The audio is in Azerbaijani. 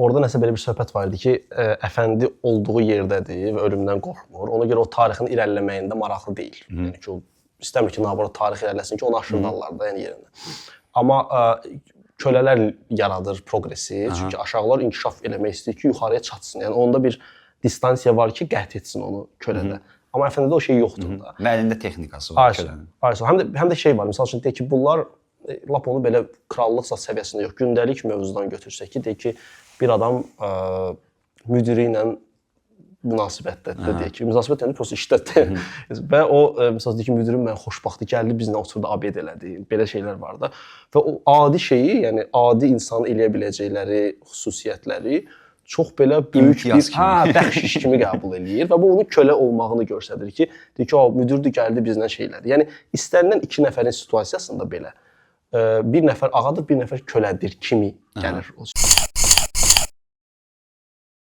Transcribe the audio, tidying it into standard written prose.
orada nəsə belə bir söhbət var idi ki, əfəndi olduğu yerdədir və ölümdən qorxmur. Ona görə o tarixin irəliləməyində maraqlı deyil. Yəni ki, o istəmir ki, naborot tarix irəliləsin ki, onu aşırdarlar da yəni yerinə. Amma kölələr yaradır progresi. Çünki aşağılar inkişaf eləmək istəyir ki, yuxarıya çatsın. Yəni onda bir distansiya var ki, qət etsin onu kölədə. Amma əfəndidə o şey yoxdur da. Və əlində texnikası var kölənin. Həm də şey var, misal üçün deyək ki, bunlar lap onu belə krallıq səviyyəsində yox, gündəlik mövzudan götürsək ki, deyək ki, bir adam müdiri ilə münasibətdədir, deyək ki, münasibət yəni prosta işdədir. Və o, misal deyək ki, müdirim mən xoşbaxtdır, gəldi bizlə oturdu, abed elədi, belə şeylər var da. Və o adi şeyi, yəni adi insanın eləyə biləcəkləri xüsusiyyətləri çox belə böyük bir bəxşiş kimi qəbul eləyir və bu onun kölə olmağını göstərir ki, deyir ki, o müdirdir, gəldi bizlə şeylədir. Yəni istənilən 2 nəfərin situasiyasında belə bir nəfər ağadır, bir nəfər kölədir kimi gəlir.